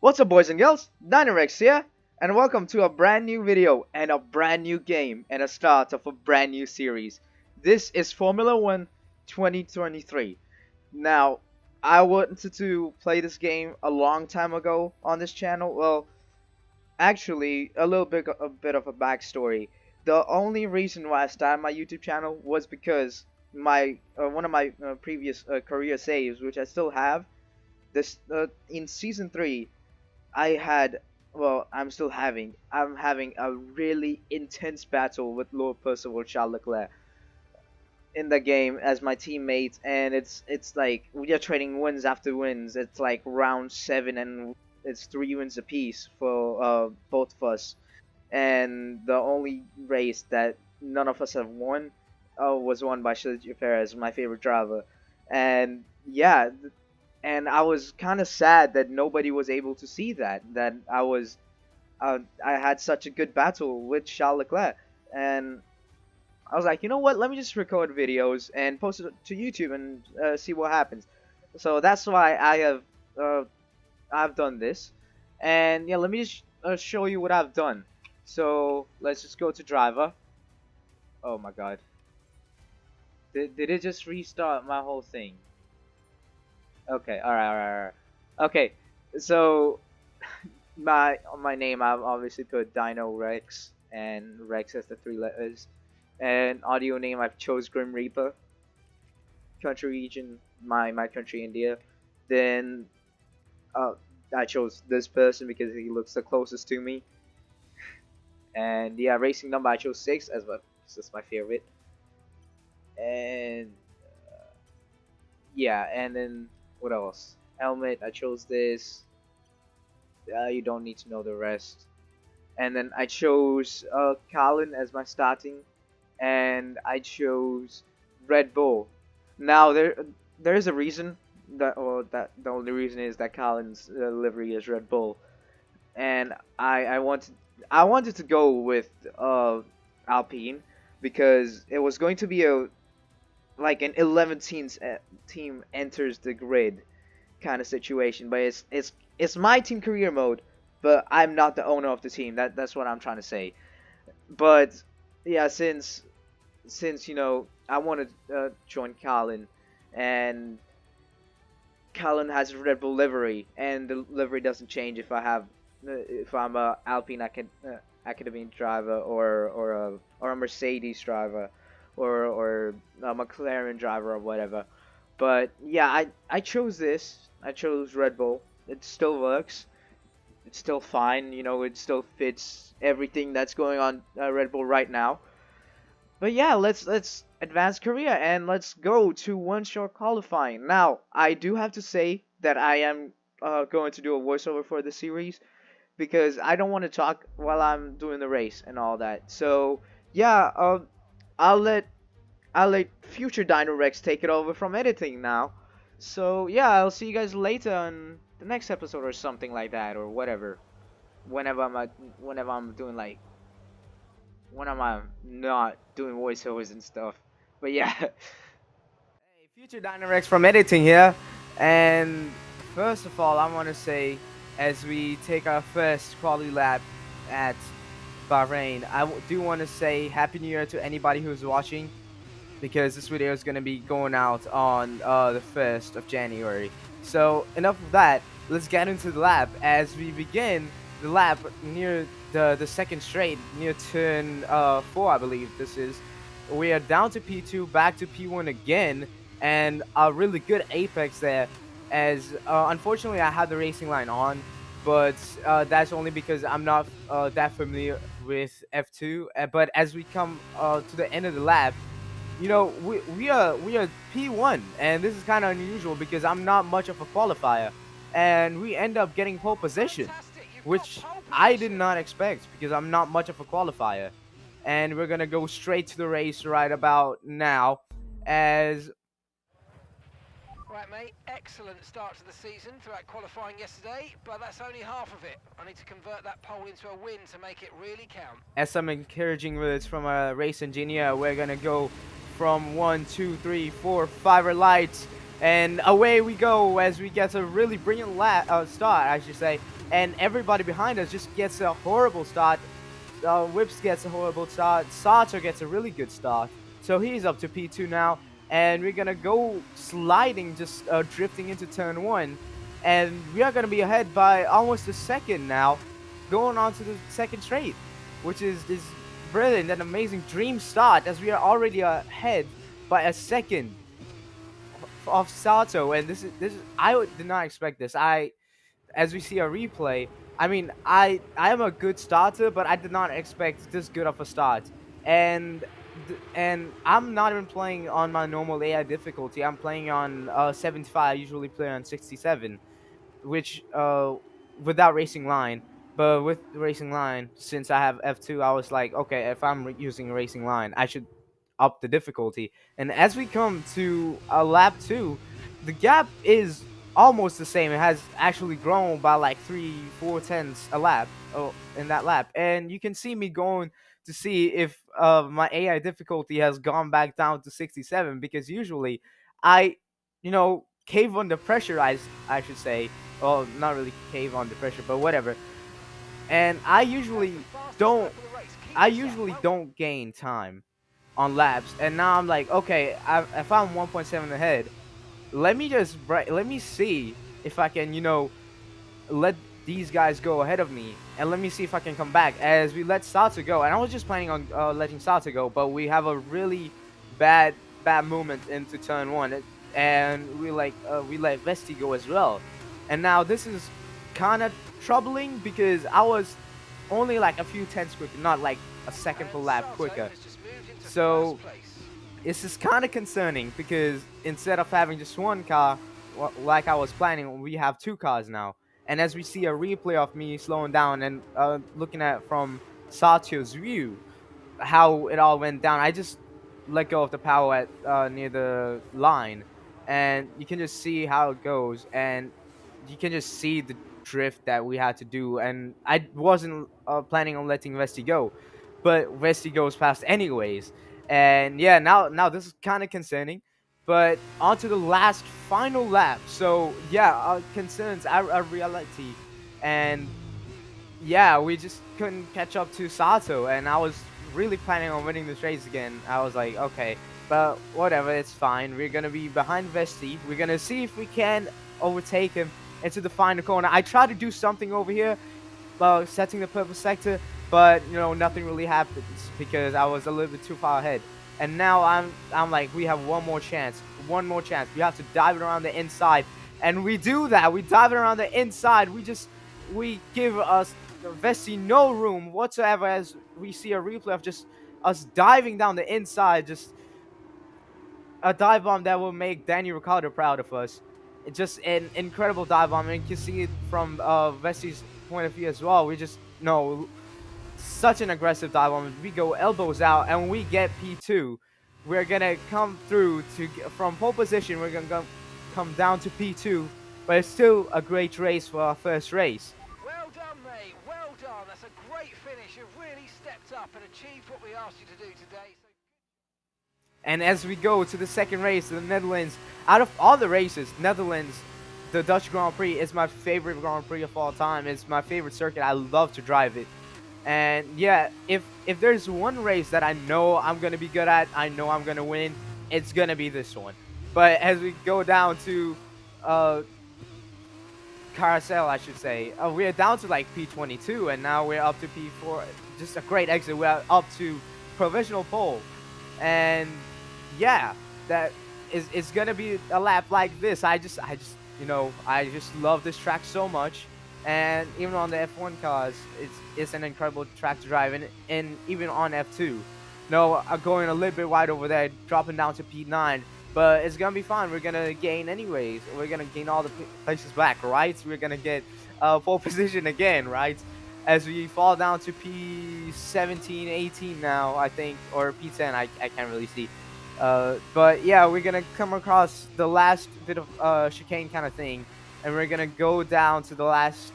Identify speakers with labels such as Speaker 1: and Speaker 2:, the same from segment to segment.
Speaker 1: What's up, boys and girls? Dynarex here, and welcome to a brand new video and a brand new game and a start of a brand new series. This is Formula 1 2023. Now, I wanted to play this game a long time ago on this channel. Well, actually, a bit of a backstory. The only reason why I started my YouTube channel was because my one of my previous career saves, which I still have, this in season 3. I had, well, I'm having a really intense battle with Lord Percival Charles Leclerc in the game as my teammate, and it's like we are trading wins after wins. It's like round 7, and it's 3 wins apiece for both of us. And the only race that none of us have won was won by Sergio Perez, my favorite driver. And yeah, and I was kind of sad that nobody was able to see that I had such a good battle with Charles Leclerc. And I was like, you know what, let me just record videos and post it to YouTube and see what happens. So that's why I've done this. And yeah, let me just show you what I've done. So let's just go to driver. Oh my god, did it just restart my whole thing? Okay, alright. Okay, so my name, I've obviously put Dino Rex, and Rex has the 3 letters. And audio name, I've chose Grim Reaper. Country region, my country, India. Then I chose this person because he looks the closest to me. And yeah, racing number, I chose 6 as well. This is my favorite. And yeah, and then what else? Helmet, I chose this. You don't need to know the rest. And then I chose Colin as my starting, and I chose Red Bull. Now there is a reason that the only reason is that Colin's livery is Red Bull, and I wanted to go with Alpine because it was going to be a like an 11 teams team enters the grid kind of situation, but it's my team career mode, but I'm not the owner of the team. That's what I'm trying to say. But yeah, since you know, I want to join Colin, and Colin has a Red Bull livery, and the livery doesn't change if I'm a Alpine Academy driver or a Mercedes driver or a McLaren driver or whatever. But yeah, I chose this. I chose Red Bull. It still works. It's still fine. You know, it still fits everything that's going on Red Bull right now. But yeah, let's advance career and let's go to one short qualifying. Now, I do have to say that I am going to do a voiceover for the series because I don't want to talk while I'm doing the race and all that. So yeah, I'll let I'll let future Dino Rex take it over from editing now. So yeah, I'll see you guys later on the next episode or something like that, or whatever. Whenever I'm doing like when I'm not doing voiceovers and stuff. But yeah. Hey, future Dino Rex from editing here, and first of all, I want to say, as we take our first quality lap at Bahrain, I do want to say Happy New Year to anybody who's watching, because this video is going to be going out on the 1st of January. So enough of that, let's get into the lap as we begin the lap near the second straight, near turn 4, I believe this is. We are down to P2, back to P1 again, and a really good apex there, as unfortunately I had the racing line on, but that's only because I'm not that familiar with F2. But as we come to the end of the lap, you know, we are P1, and this is kind of unusual because I'm not much of a qualifier, and we end up getting pole position, which I did not expect because I'm not much of a qualifier. And we're gonna go straight to the race right about now, as
Speaker 2: Right, mate, excellent start to the season throughout qualifying yesterday, but that's only half of it. I need to convert that pole into a win to make it really count.
Speaker 1: as some encouraging words from a race engineer, we're gonna go from 1, 2, 3, 4, 5 lights
Speaker 3: And away we go as we get a really brilliant start, I should say. And everybody behind us just gets a horrible start. Whips gets a horrible start. Sato gets a really good start. So he's up to P2 now. And we're going to go sliding, just drifting into turn one. And we are going to be ahead by almost a second now, going on to the second straight, which is this brilliant and amazing dream start as we are already ahead by a second of Sato. And this is did not expect this. As we see a replay, I mean, I am a good starter, but I did not expect this good of a start. And and I'm not even playing on my normal AI difficulty. I'm playing on 75. I usually play on 67, which without racing line. But with the racing line, since I have F2, I was like, okay, if I'm using a racing line, I should up the difficulty. And as we come to a lap two, the gap is almost the same. It has actually grown by like 3-4 tenths a lap, in that lap. And you can see me going to see if my AI difficulty has gone back down to 67, because usually I, cave under pressure, I should say. Well, not really cave under pressure, but whatever. And
Speaker 2: That's the fastest lap
Speaker 3: don't
Speaker 2: of the race. Keep
Speaker 3: I
Speaker 2: this up.
Speaker 3: usually
Speaker 2: Well,
Speaker 3: don't gain time on laps, and now I'm like, okay, if I'm 1.7 ahead, let me see if I can, let these guys go ahead of me, and let me see if I can come back as we let Sato go. And I was just planning on letting Sato go, but we have a really bad movement into turn one, and we let Vesti go as well. And now this is kind of troubling because I was only like a few tenths quicker, not like a second per
Speaker 2: and
Speaker 3: lap
Speaker 2: Sato
Speaker 3: quicker.
Speaker 2: has just moved into first
Speaker 3: So
Speaker 2: place.
Speaker 3: this is kind of concerning because instead of having just one car, like I was planning, we have two cars now. And as we see a replay of me slowing down and looking at from Sato's view, how it all went down, I just let go of the power at near the line, and you can just see how it goes, and you can just see the drift that we had to do. And I wasn't planning on letting Vesti go, but Vesti goes past anyways. And yeah, now this is kind of concerning. But on to the last final lap. So yeah, concerns are a reality, and yeah, we just couldn't catch up to Sato, and I was really planning on winning this race again. I was like, okay, but whatever, it's fine. We're gonna be behind Vesti. We're gonna see if we can overtake him into the final corner. I tried to do something over here, setting the purple sector, but nothing really happens because I was a little bit too far ahead. And now I'm like, we have one more chance. We have to dive it around the inside, and we do that. We dive it around the inside. We give us Vesti no room whatsoever as we see a replay of just us diving down the inside, just a dive bomb that will make Danny Ricciardo proud of us. It's just an incredible dive bomb, and you can see it from Vesti's point of view as well. We just no such an aggressive dive bomb. We go elbows out and we get P2. We're gonna come through from pole position. We're gonna come down to P2, but it's still a great race for our first race.
Speaker 2: Well done, mate. Well done. That's a great finish. You've really stepped up and achieved what we asked you to do today. So
Speaker 3: And as we go to the second race, the Netherlands, out of all the races, Netherlands, the Dutch Grand Prix is my favorite Grand Prix of all time. It's my favorite circuit. I love to drive it. And yeah, if there's one race that I know I'm gonna be good at, I know I'm gonna win, it's gonna be this one. But as we go down to uh, carousel, I should say, we're down to like P22, and now we're up to P4. Just a great exit. We're up to provisional pole, and yeah, that is it's gonna be a lap like this. I just love this track so much. And even on the F1 cars, it's an incredible track to drive, and even on F2. No, going a little bit wide over there, dropping down to P9, but it's gonna be fine. We're gonna gain anyways. We're gonna gain all the places back, right? We're gonna get pole position again, right? As we fall down to P17, 18 now, I think, or P10, I can't really see. But yeah, we're gonna come across the last bit of chicane kind of thing, and we're gonna go down to the last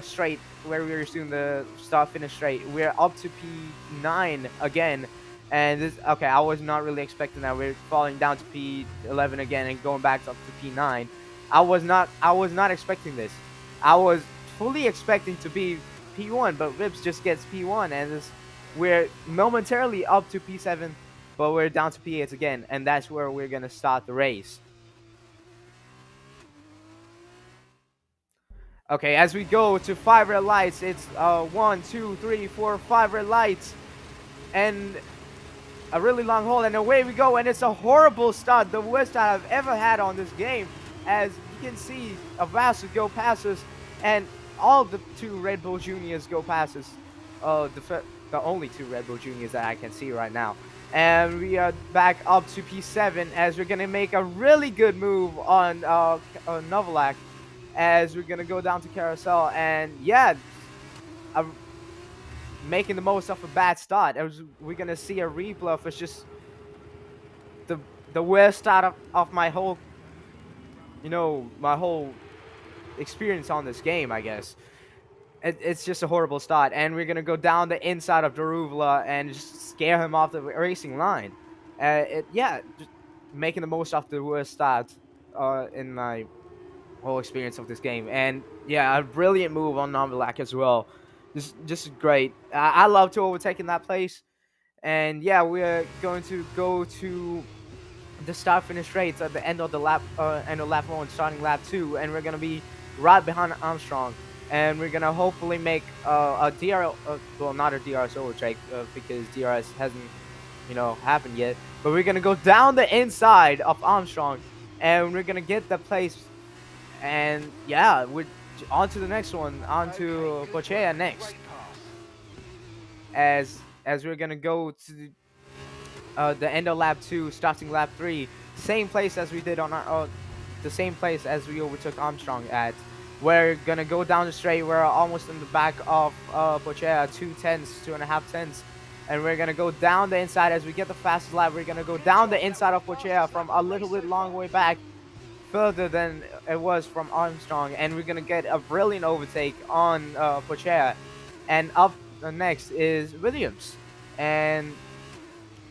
Speaker 3: straight where we were doing the start finish straight. We're up to P9 again, And this, okay, I was not really expecting that. We're falling down to P11 again and going back up to P9. I was not expecting this. I was fully expecting to be P1, but Vips just gets P1, and we're momentarily up to P7, but we're down to P8 again, and that's where we're gonna start the race. Okay, as we go to 5 red lights, it's 1, 2, 3, 4, 5 red lights, and a really long hole, and away we go, and it's a horrible start, the worst I've ever had on this game. As you can see, Avasu go past us, and all the two Red Bull Juniors go past us. The only two Red Bull Juniors that I can see right now. And we are back up to P7 as we're gonna make a really good move on Novalak, as we're gonna go down to Carousel, and yeah, making the most of a bad start. As we're gonna see a replay of it's just the worst start of my whole, my whole experience on this game, I guess. It's just a horrible start, and we're gonna go down the inside of Daruvla and just scare him off the racing line. Yeah, just making the most of the worst start in my whole experience of this game. And yeah, a brilliant move on Novalak as well. Just great. I love to overtaking that place. And yeah, we're going to go to the start finish rates at the end of the lap 1, starting lap 2, and we're gonna be right behind Armstrong, and we're gonna hopefully make a DRS, well, not a DRS overtake because DRS hasn't happened yet, but we're gonna go down the inside of Armstrong, and we're gonna get the place. And yeah, we're on to the next one, on to Pochea next, as we're gonna go to the end of lap 2, starting lap 3, same place as we did on our, the same place as we overtook Armstrong at. We're gonna go down the straight. We're almost in the back of Pochea, 2.5 tenths, and we're gonna go down the inside as we get the fastest lap. We're gonna go down the inside of Pochea from a little bit long way back, further than it was from Armstrong, and we're gonna get a brilliant overtake on Pochea. And up next is Williams, and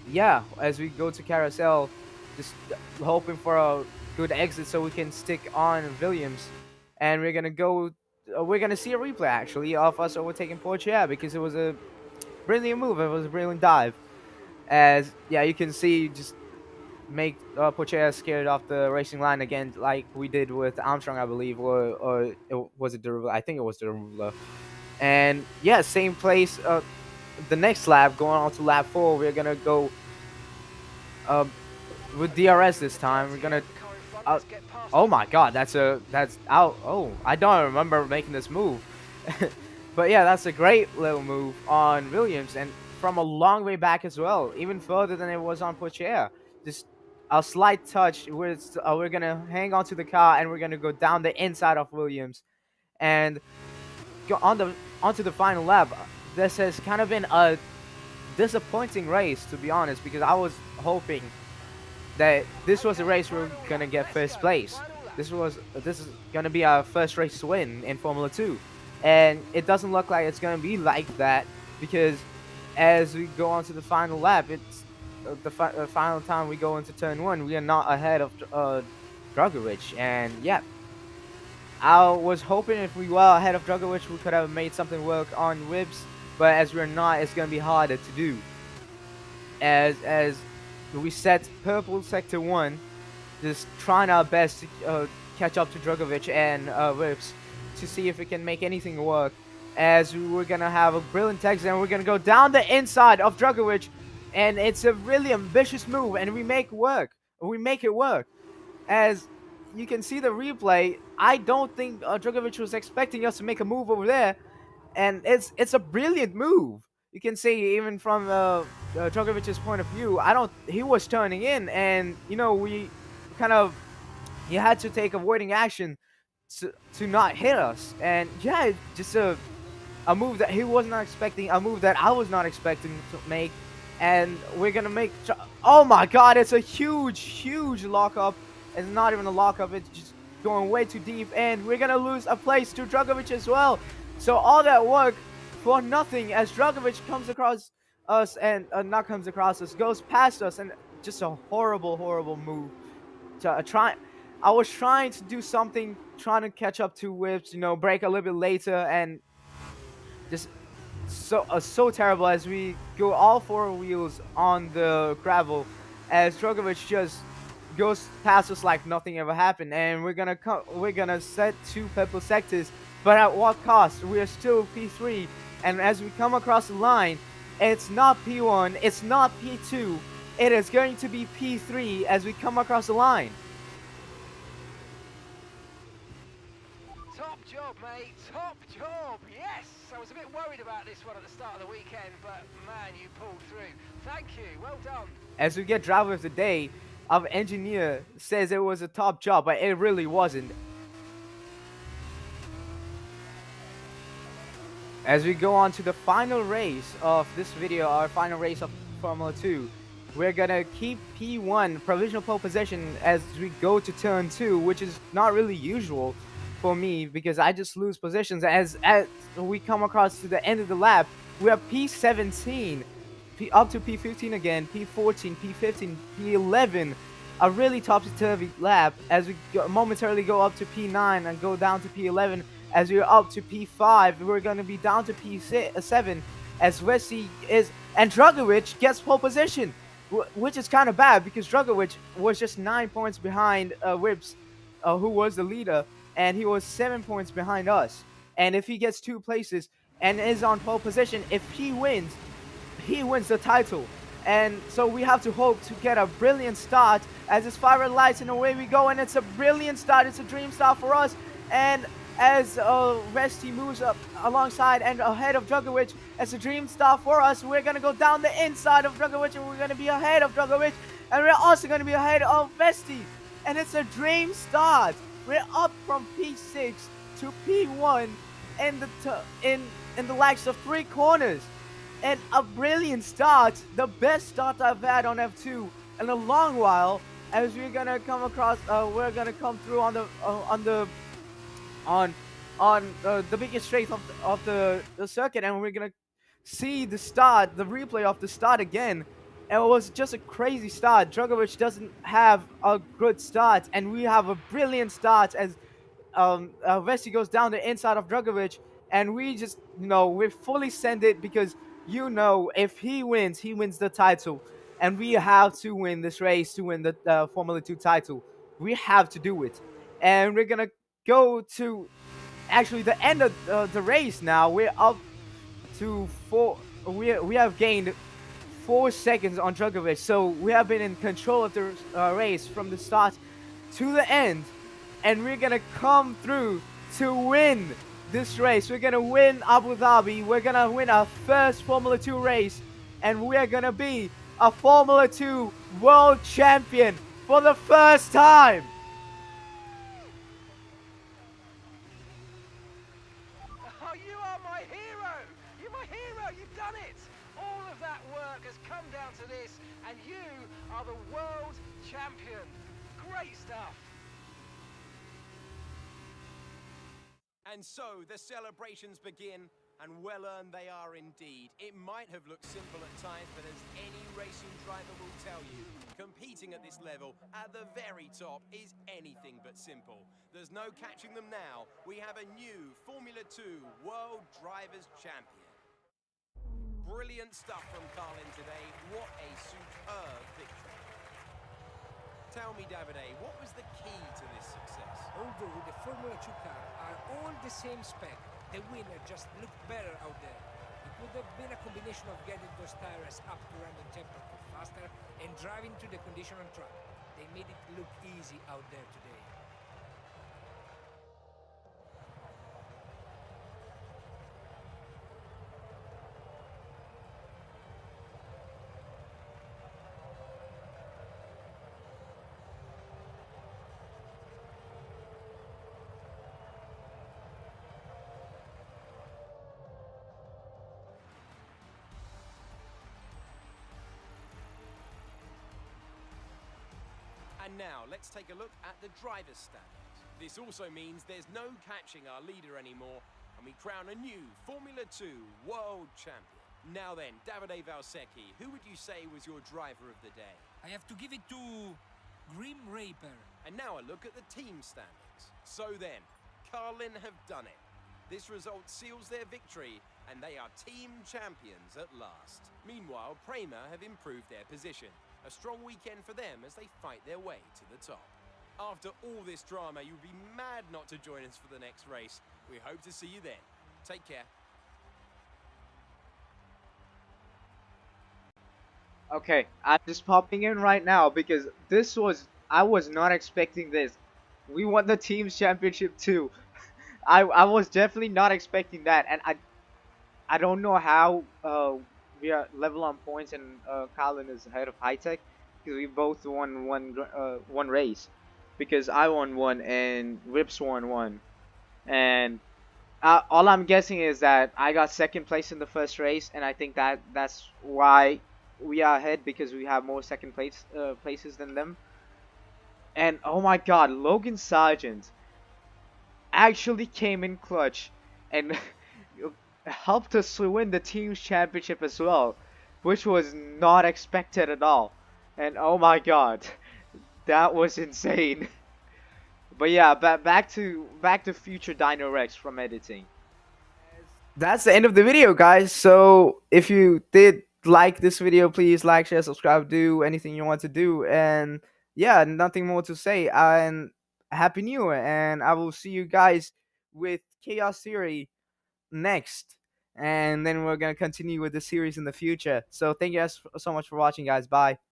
Speaker 3: yeah, as we go to Carousel, just hoping for a good exit so we can stick on Williams. And we're gonna see a replay actually of us overtaking Pochea, because it was a brilliant move. It was a brilliant dive. As yeah, you can see, just make Pochea scared off the racing line again, like we did with Armstrong, I believe, or was it Derula? I think it was Derula. And yeah, same place. The next lap, going on to lap 4, we're gonna go with DRS this time. We're gonna oh my god, that's out. Oh, I don't remember making this move. But yeah, that's a great little move on Williams, and from a long way back as well, even further than it was on Pochea. Just a slight touch. We're gonna hang on to the car, and we're gonna go down the inside of Williams and go onto the final lap. This has kind of been a disappointing race, to be honest, because I was hoping that this was a race we were gonna get first place. This is gonna be our first race win in Formula 2, and it doesn't look like it's gonna be like that, because as we go on to the final lap, it's the final time we go into turn 1, we are not ahead of Dragovic. And yeah, I was hoping if we were ahead of Dragovic, we could have made something work on whips, but as we're not, it's gonna be harder to do. As we set purple sector 1, just trying our best to catch up to Dragovic and whips to see if we can make anything work. As we're gonna have a brilliant exit, and we're gonna go down the inside of Dragovic, and it's a really ambitious move, and we make it work. As you can see the replay, I don't think Dragovic was expecting us to make a move over there, and it's a brilliant move. You can see, even from Dragovic's point of view, he was turning in, and we kind of, he had to take avoiding action to not hit us. And yeah, just a move that he was not expecting, a move that I was not expecting to make. And we're gonna make, oh my god, it's a huge lockup. It's not even a lockup, it's just going way too deep, and we're gonna lose a place to Dragovic as well. So all that work for nothing, as Dragovic comes across us and not comes across us, goes past us, and just a horrible, horrible move. To try, I was trying to do something, trying to catch up to whips, break a little bit later, and just so terrible as we go all four wheels on the gravel, as Drogovic just goes past us like nothing ever happened, and we're gonna set two purple sectors, but at what cost? We are still P3, and as we come across the line, it's not P1, it's not P2, it is going to be P3 as we come across the line.
Speaker 2: Top job, mate. Top job. Yes. I was a bit worried about this one at the start of the weekend, but man, you pulled through. Thank you. Well done.
Speaker 3: As we get driver of the day, our engineer says it was a top job, but it really wasn't. As we go on to the final race of this video, our final race of Formula 2, we're gonna keep P1 provisional pole position as we go to turn 2, which is not really usual for me because I just lose positions as we come across to the end of the lap. We are P17, up to P15 again, P14, P15, P11. A really topsy-turvy lap as we momentarily go up to P9 and go down to P11. As we're up to P5, we're going to be down to P7 as Westy is, and Drogovic gets pole position, which is kind of bad because Drogovic was just 9 points behind Whips, who was the leader, and he was 7 points behind us. And if he gets 2 places and is on pole position, if he wins the title. And so we have to hope to get a brilliant start as it's fire red lights and away we go, and it's a brilliant start. It's a dream start for us. And as Resty moves up alongside and ahead of Drogovic, as a dream start for us, we're going to go down the inside of Drogovic and we're going to be ahead of Drogovic, and we're also going to be ahead of Vesty. And it's a dream start. We're up from P6 to P1 in the likes of 3 corners. And a brilliant start, the best start I've had on F2 in a long while. As we're gonna come across, we're gonna come through on the biggest straight of the circuit, and we're gonna see the start, the replay of the start again. And it was just a crazy start. Drogovic doesn't have a good start, and we have a brilliant start as Vesty goes down the inside of Drogovic, and we just, we fully send it because, if he wins the title, and we have to win this race to win the Formula 2 title. We have to do it, and we're gonna go to actually the end of the race now. We're up to 4. We have gained 4 seconds on Drogovic, so we have been in control of the race from the start to the end, and we're gonna come through to win this race. We're gonna win Abu Dhabi. We're gonna win our first Formula 2 race, and we're gonna be a Formula 2 world champion for the first time.
Speaker 2: Oh, you are my hero. You're my hero. You've done it. All of that work has come down to this, and you are the world champion. Great stuff.
Speaker 4: And so the celebrations begin, and well earned they are indeed. It might have looked simple at times, but as any racing driver will tell you, competing at this level, at the very top, is anything but simple. There's no catching them now. We have a new Formula 2 World Drivers' Champion. Brilliant stuff from Carlin today. What a superb victory. Tell me, Davide, what was the key to this success?
Speaker 5: Although the Formula 2 cars are all the same spec, the winner just looked better out there. It would have been a combination of getting those tires up to random temperature faster and driving to the condition on track. They made it look easy out there today.
Speaker 4: And now, let's take a look at the driver's standings. This also means there's no catching our leader anymore, and we crown a new Formula 2 World Champion. Now then, Davide Valsecchi, who would you say was your driver of the day?
Speaker 5: I have to give it to Grim Reaper.
Speaker 4: And now a look at the team standings. So then, Carlin have done it. This result seals their victory, and they are team champions at last. Meanwhile, Prema have improved their position. A strong weekend for them as they fight their way to the top. After all this drama, you'd be mad not to join us for the next race. We hope to see you then. Take care.
Speaker 1: Okay, I'm just popping in right now because I was not expecting this. We won the team's championship too. I was definitely not expecting that, and I don't know how we are level on points and Colin is ahead of High Tech because we both won one race because I won one and Rips won one, and all I'm guessing is that I got second place in the first race, and I think that's why we are ahead because we have more places than them. And oh my God, Logan Sargent actually came in clutch and helped us to win the team's championship as well, which was not expected at all. And oh my God, that was insane. But yeah, back to future Dino Rex from editing.
Speaker 3: That's the end of the video, guys. So if you did like this video, please like, share, subscribe, do anything you want to do. And yeah, nothing more to say. And happy new year, and I will see you guys with Chaos Theory next, and then we're gonna continue with the series in the future. So thank you guys so much for watching, guys. Bye.